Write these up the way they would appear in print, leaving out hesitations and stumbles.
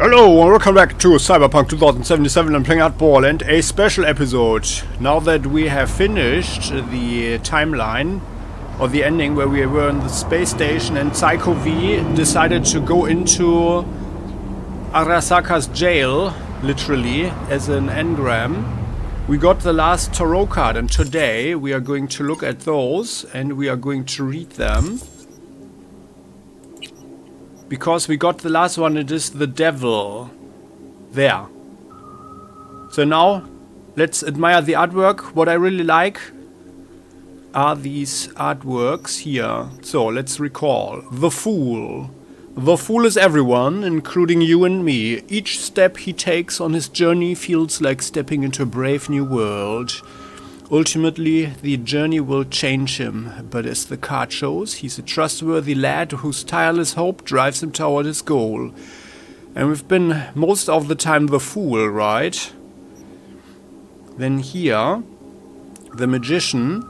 Hello and welcome back to Cyberpunk 2077 and PlayingHardball and a special episode. Now that we have finished the timeline or the ending where we were in the space station and Psycho V decided to go into Arasaka's jail, literally, as an engram, we got the last tarot card, and today we are going to look at those and we are going to read them. Because we got the last one, it is the devil. There. So now, let's admire the artwork. What I really like are these artworks here. So, let's recall. The Fool. The Fool is everyone, including you and me. Each step he takes on his journey feels like stepping into a brave new world. Ultimately, the journey will change him, but as the card shows, he's a trustworthy lad whose tireless hope drives him toward his goal. And we've been most of the time the fool, right? Then here, the magician.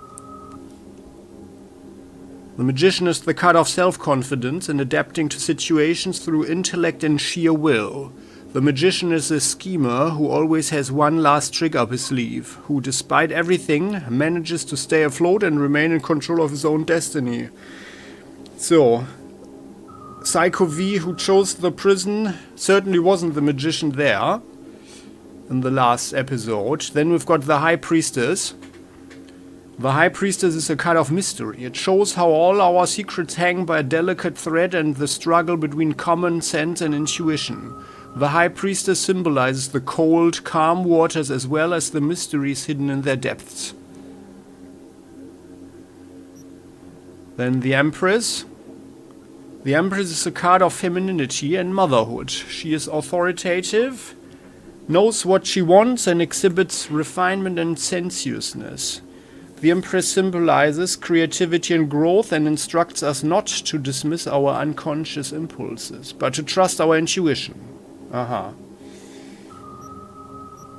The magician is the card of self-confidence and adapting to situations through intellect and sheer will. The magician is a schemer who always has one last trick up his sleeve, who despite everything manages to stay afloat and remain in control of his own destiny. So, Psycho V, who chose the prison, certainly wasn't the magician there in the last episode. Then we've got the High Priestess. The High Priestess is a card of mystery. It shows how all our secrets hang by a delicate thread and the struggle between common sense and intuition. The High Priestess symbolizes the cold, calm waters as well as the mysteries hidden in their depths. Then the Empress. The Empress is a card of femininity and motherhood. She is authoritative, knows what she wants, and exhibits refinement and sensuousness. The Empress symbolizes creativity and growth and instructs us not to dismiss our unconscious impulses, but to trust our intuition.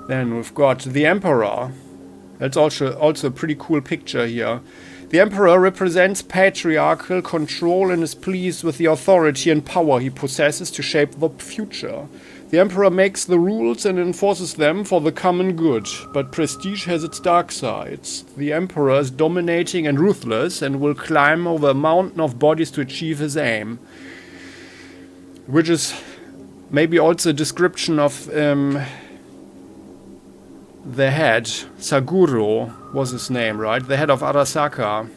Then we've got the Emperor. That's also a pretty cool picture here. The Emperor represents patriarchal control and is pleased with the authority and power he possesses to shape the future. The Emperor makes the rules and enforces them for the common good, but prestige has its dark sides. The Emperor is dominating and ruthless and will climb over a mountain of bodies to achieve his aim. Which is maybe also a description of the head. Saguro was his name, right? The head of Arasaka.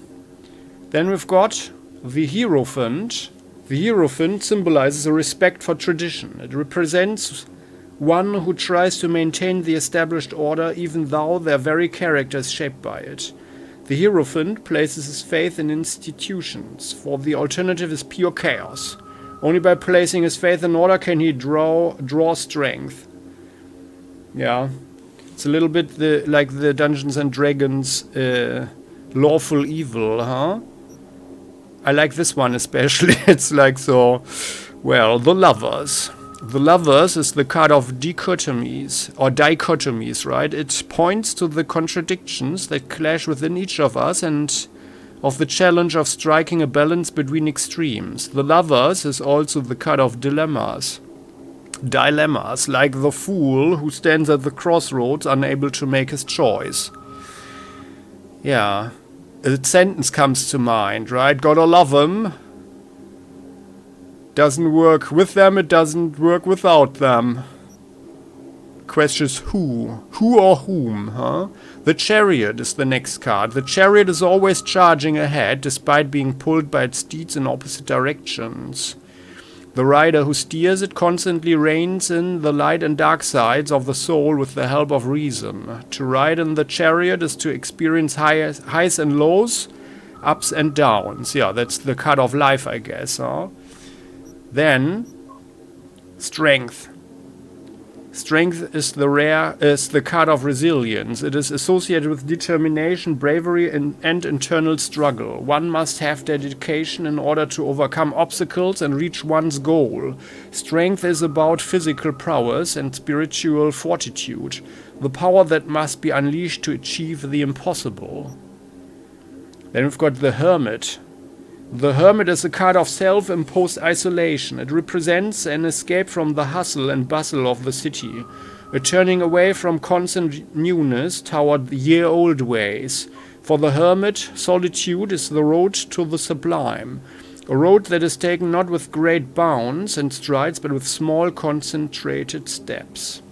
Then we've got the Hierophant. The Hierophant symbolizes a respect for tradition. It represents one who tries to maintain the established order even though their very character is shaped by it. The Hierophant places his faith in institutions, for the alternative is pure chaos. Only by placing his faith in order can he draw strength. Yeah. It's a little bit like the Dungeons and Dragons lawful evil, huh? I like this one especially. It's like so... Well, the Lovers. The Lovers is the card of dichotomies, right? It points to the contradictions that clash within each of us and of the challenge of striking a balance between extremes. The Lovers is also the card of dilemmas. Dilemmas, like the fool who stands at the crossroads unable to make his choice. Yeah. A sentence comes to mind, right? Gotta love them. Doesn't work with them, it doesn't work without them. Question is who? Who or whom, huh? The Chariot is the next card. The Chariot is always charging ahead, despite being pulled by its steeds in opposite directions. The rider who steers it constantly reins in the light and dark sides of the soul with the help of reason. To ride in the Chariot is to experience highs and lows, ups and downs. Yeah, that's the card of life, I guess, huh? Then, Strength. Strength is the card of resilience. It is associated with determination, bravery, and internal struggle. One must have dedication in order to overcome obstacles and reach one's goal. Strength is about physical prowess and spiritual fortitude, the power that must be unleashed to achieve the impossible. Then we've got the Hermit. The Hermit is a card of self-imposed isolation. It represents an escape from the hustle and bustle of the city, a turning away from constant newness toward year-old ways. For the Hermit, solitude is the road to the sublime, a road that is taken not with great bounds and strides, but with small, concentrated steps.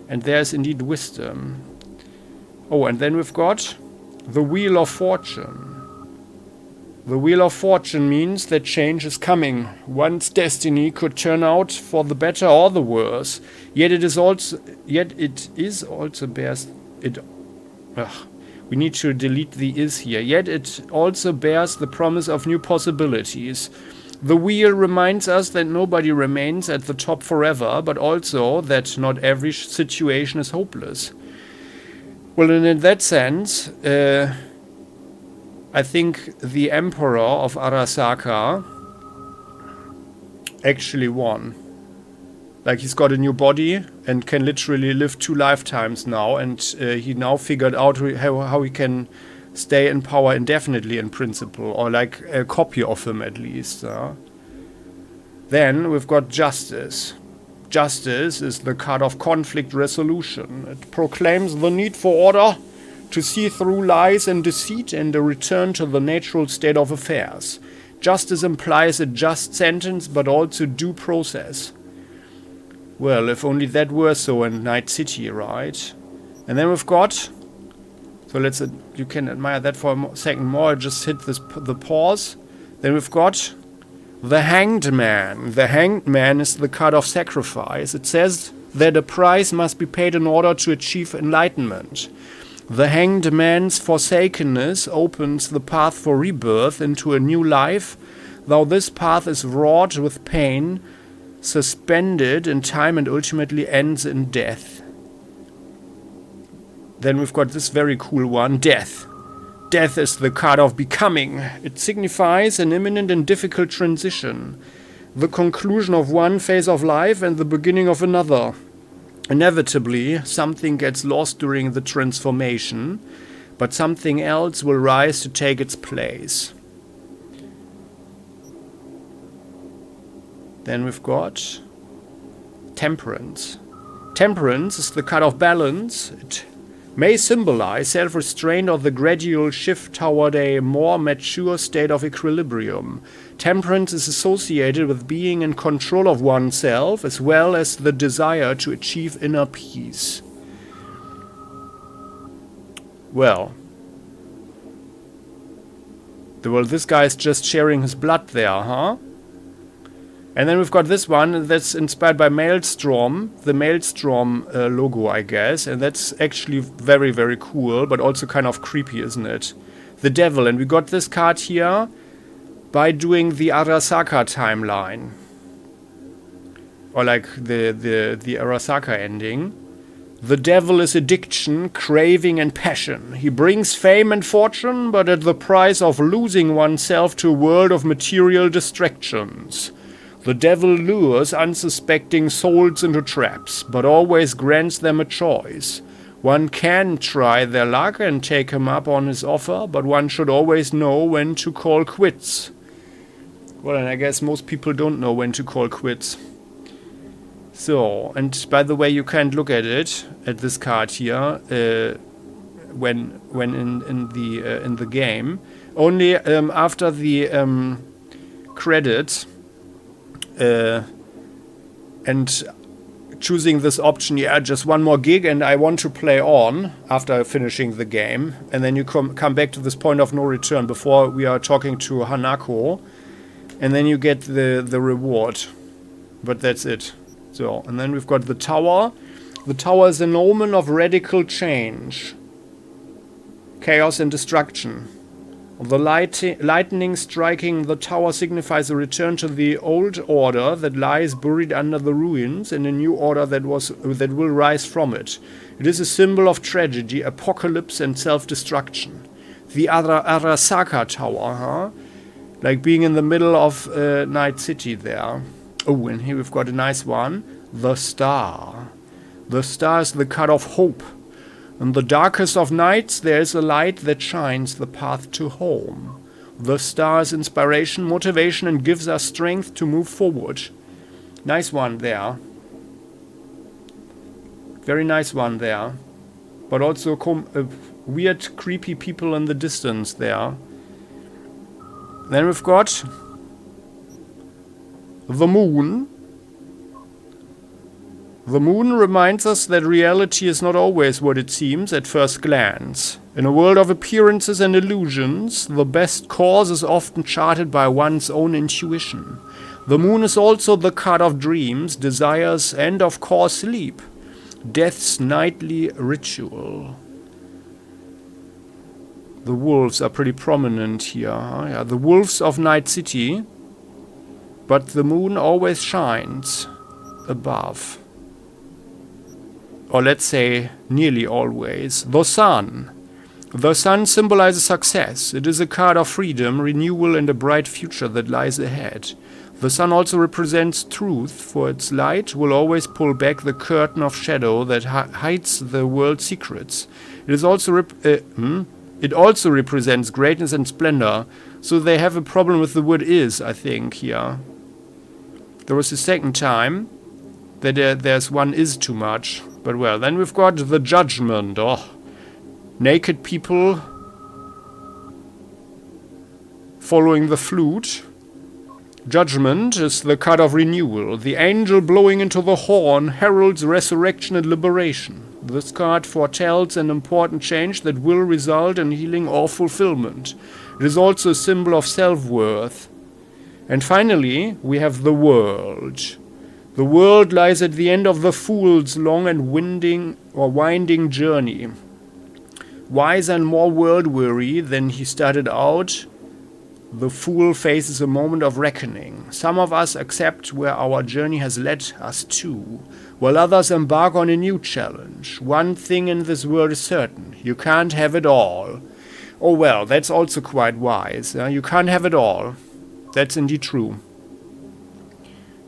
And there's indeed wisdom. Oh, and then we've got the Wheel of Fortune. The Wheel of Fortune means that change is coming. One's destiny could turn out for the better or the worse. Yet it is also bears it. We need to delete the is here. Yet it also bears the promise of new possibilities. The wheel reminds us that nobody remains at the top forever, but also that not every situation is hopeless. Well, and in that sense, I think the Emperor of Arasaka actually won. Like, he's got a new body and can literally live 2 lifetimes now, and he now figured out how he can stay in power indefinitely in principle, or like a copy of him at least. Then we've got Justice. Justice is the card of conflict resolution. It proclaims the need for order, to see through lies and deceit, and a return to the natural state of affairs. Justice implies a just sentence, but also due process. Well, if only that were so in Night City, right? And then we've got... So let's... you can admire that for a second more. I just hit the pause. Then we've got the Hanged Man. The Hanged Man is the card of sacrifice. It says that a price must be paid in order to achieve enlightenment. The Hanged Man's forsakenness opens the path for rebirth into a new life, though this path is wrought with pain, suspended in time, and ultimately ends in death. Then we've got this very cool one, Death. Death is the card of becoming. It signifies an imminent and difficult transition, the conclusion of one phase of life and the beginning of another. Inevitably, something gets lost during the transformation, but something else will rise to take its place. Then we've got Temperance. Temperance is the card of balance. It may symbolize self-restraint or the gradual shift toward a more mature state of equilibrium. Temperance is associated with being in control of oneself, as well as the desire to achieve inner peace. Well, this guy is just sharing his blood there, huh? And then we've got this one that's inspired by Maelstrom, the Maelstrom logo, I guess. And that's actually very, very cool, but also kind of creepy, isn't it? The Devil. And we got this card here by doing the Arasaka timeline. Or like the Arasaka ending. The devil is addiction, craving, and passion. He brings fame and fortune, but at the price of losing oneself to a world of material distractions. The devil lures unsuspecting souls into traps, but always grants them a choice. One can try their luck and take him up on his offer, but one should always know when to call quits. Well, and I guess most people don't know when to call quits. So, and by the way, you can't look at it, at this card here, when in the game. Only after the credits. And choosing this option, yeah, just one more gig and I want to play on after finishing the game. And then you come back to this point of no return before we are talking to Hanako. And then you get the reward. But that's it. So, and then we've got the Tower. The Tower is an omen of radical change. Chaos and destruction. The lightning striking the tower signifies a return to the old order that lies buried under the ruins, and a new order that will rise from it. It is a symbol of tragedy, apocalypse, and self-destruction. The Arasaka Tower, huh? Like being in the middle of Night City there. Oh, and here we've got a nice one. The Star. The Star is the card of hope. In the darkest of nights, there is a light that shines the path to home. The star is inspiration, motivation, and gives us strength to move forward. Nice one there. Very nice one there. But also weird, creepy people in the distance there. Then we've got the moon. The moon reminds us that reality is not always what it seems at first glance. In a world of appearances and illusions, the best course is often charted by one's own intuition. The moon is also the card of dreams, desires, and of course sleep. Death's nightly ritual. The wolves are pretty prominent here. Yeah, the wolves of Night City. But the moon always shines above. Or let's say nearly always. The sun. The sun symbolizes success. It is a card of freedom, renewal, and a bright future that lies ahead. The sun also represents truth, for its light will always pull back the curtain of shadow that hides the world's secrets. It is also it also represents greatness and splendor, so they have a problem with the word is, I think, here. There was a second time that there's one is too much. But well, then we've got the judgment. Oh, naked people following the flute. Judgment is the card of renewal. The angel blowing into the horn heralds resurrection and liberation. This card foretells an important change that will result in healing or fulfillment. It is also a symbol of self-worth. And finally, we have the world. The world lies at the end of the fool's long and winding journey. Wise and more world-weary than he started out, the fool faces a moment of reckoning. Some of us accept where our journey has led us to, while others embark on a new challenge. One thing in this world is certain: you can't have it all. Oh well, that's also quite wise. You can't have it all. That's indeed true.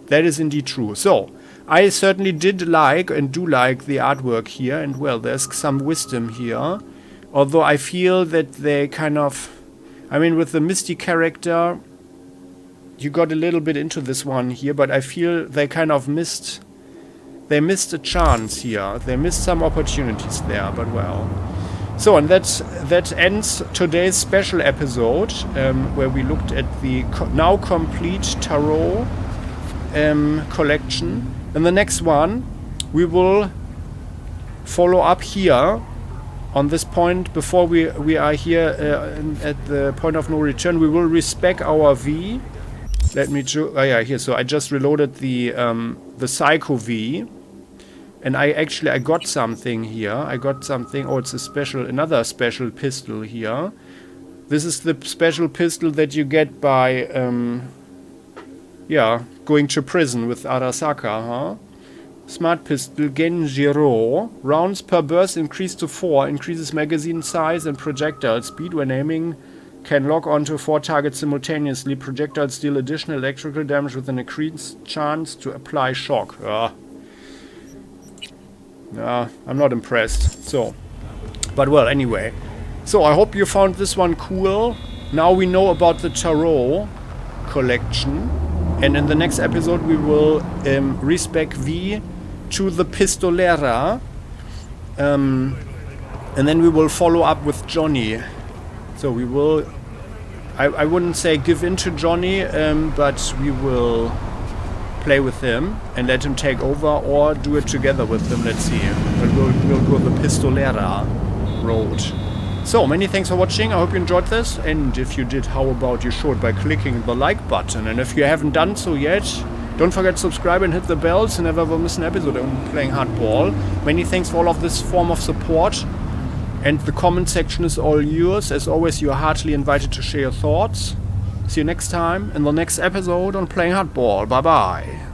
That is indeed true. So, I certainly did like and do like the artwork here, and well, there's some wisdom here. Although I feel that they kind of... I mean, with the Misty character, you got a little bit into this one here, but I feel they kind of missed... They missed a chance here. They missed some opportunities there, but well. So, and that ends today's special episode, where we looked at the now complete tarot collection. In the next one, we will follow up here on this point. Before we are here at the point of no return, we will respec our V. Let me here. So I just reloaded the Psycho V, and I got something here. I got something. Oh, it's another special pistol here. This is the special pistol that you get by going to prison with Arasaka, huh? Smart pistol, Genjiro. Rounds per burst increase to 4. Increases magazine size and projectile speed. When aiming, can lock onto 4 targets simultaneously. Projectiles deal additional electrical damage with an increased chance to apply shock. I'm not impressed. So, but well, anyway. So, I hope you found this one cool. Now we know about the tarot collection. And in the next episode we will respec V to the Pistolera. And then we will follow up with Johnny. So we will... I wouldn't say give in to Johnny, but we will play with him and let him take over, or do it together with him. Let's see. But we'll go the Pistolera road. So, many thanks for watching. I hope you enjoyed this. And if you did, how about you show it by clicking the like button. And if you haven't done so yet, don't forget to subscribe and hit the bell so never will miss an episode on Playing Hardball. Many thanks for all of this form of support. And the comment section is all yours. As always, you are heartily invited to share your thoughts. See you next time in the next episode on Playing Hardball. Bye bye.